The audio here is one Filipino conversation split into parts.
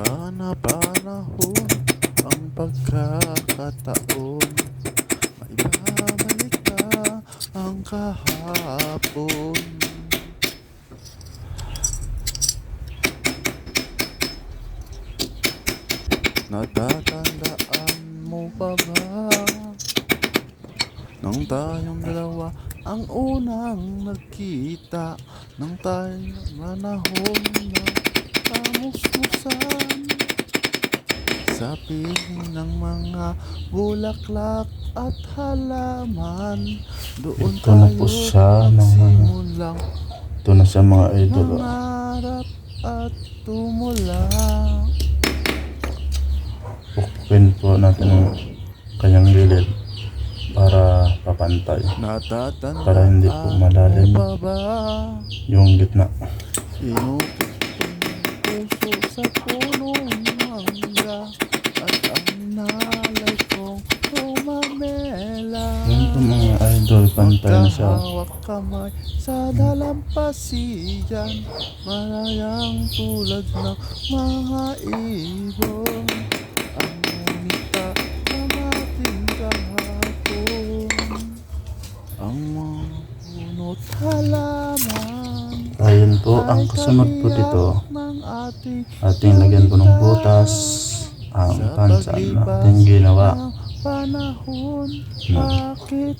Panahon ang pagkakataon, maibabalik ka ang kahapon. Natatandaan mo pa ba nang tayong dalawa ang unang nagkita, nang tayong manahon na kamusmusan sa piling ng mga bulaklak at halaman. Doon Ito na po tayo siya, nagsimulang ito na siya mga idol. mangarap at tumula. Pukpukin po natin ang kanyang gilid para papantay, Natatandaan para hindi po malalim mo pa ba yung gitna. inukit kong puso sa punong mangga at ang nalay kong tumamela. Yan po mga idol, pantay na siya. Magkahawak kamay sa dalampasigan, malayang tulad ng mga ibon. Ang umita ng ating kahapon, ang mga puno't halaman. Ayun po, ang kasunod po dito, ating lagyan po ng butas ang pansan natin ginawa. Panahon, Hmm. bakit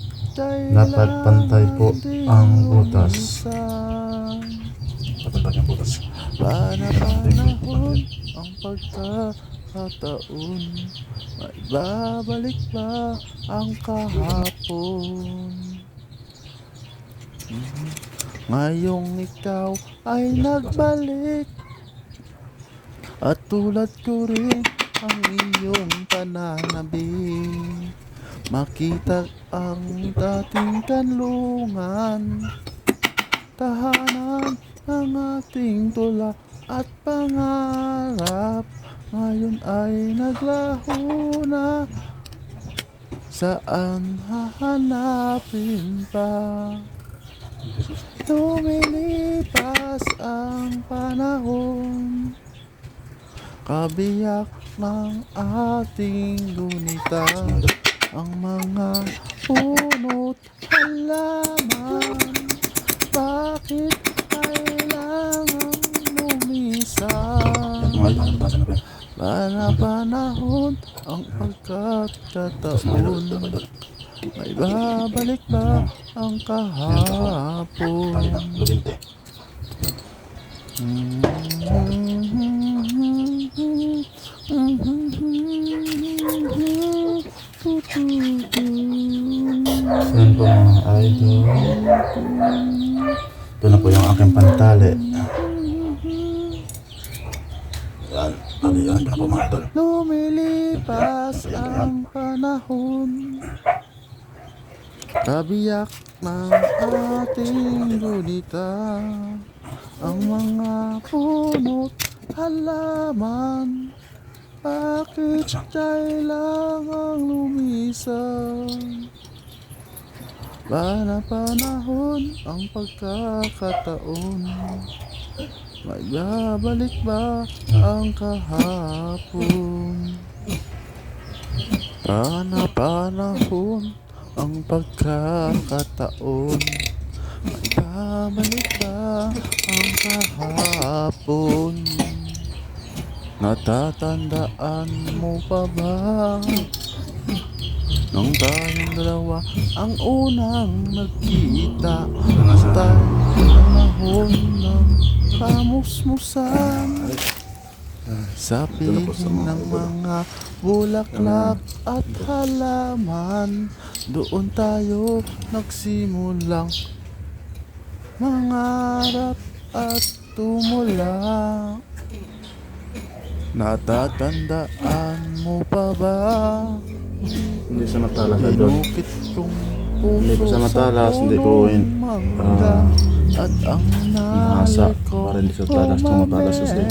Dapat pantay po ang butas. Pantay ang butas. Panahon ang pagkakataon, maibabalik ba ang kahapon? Ngayong ikaw ay nagbalik, at tulad ko rin ang iyong pananabik. Makita ang dating kanlungan, tahanan ng ating tula at pangarap. Ngayon ay naglaho na, saan hahanapin pa? Lumilipas ang panahon, kabiyak ng ating gunita, ang mga puno't halaman. Bakit kailangang lumisan? Panahon ang pagkakataon, maibabalik ba ang kahapon? Yan po mga idol. Ito na po yung aking pantali. Yan, yan na po mga idol. Lumilipas ang panahon, kabiyak ng ating gunita, ang mga puno't halaman. Bakit kailangang lumisan? Panahon ang pagkakataon, maibabalik ba ang kahapon? Panahon ang pagkakataon, maibabalik ba ang kahapon? Natatandaan mo pa ba nang tayong dalawa ang unang nagkita, tayong panahon ng kamusmusan sa piling ng mga bulaklak at halaman. Doon tayo nagsimulang mangarap at tumula. Natatandaan mo pa ba? Hindi sa matalas idol. Inukit kong Hindi ko sa matalas, hindi ko at ang nasa nalay ko para hindi sa talas tumatalas kasi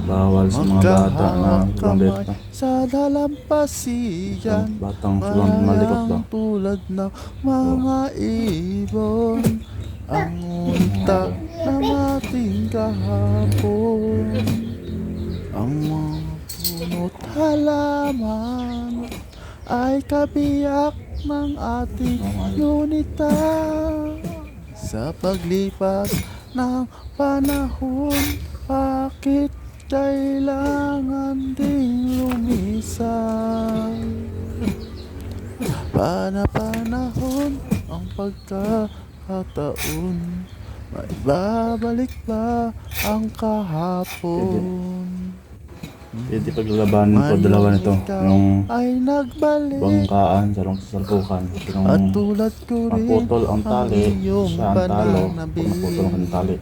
bawal sa mga bata na kumbet na. sa dalampasigan, Batang sulang malikot ba? tulad ng mga ibon. Ang unta ng ating kahapon, bawat halaman ay kabiyak ng ating yunita. Sa paglipas ng panahon, bakit kailangan ding lumisan? Panahon ang pagkakataon, maibabalik ba ang kahapon? Pwede paglalabanin ko dalawa nito. Yung Ay nagbalik bangkaan sa salpukan. at tulad ko rin Maputol ang tali, iyong siya ang talo, pananabik. maputol ang tali.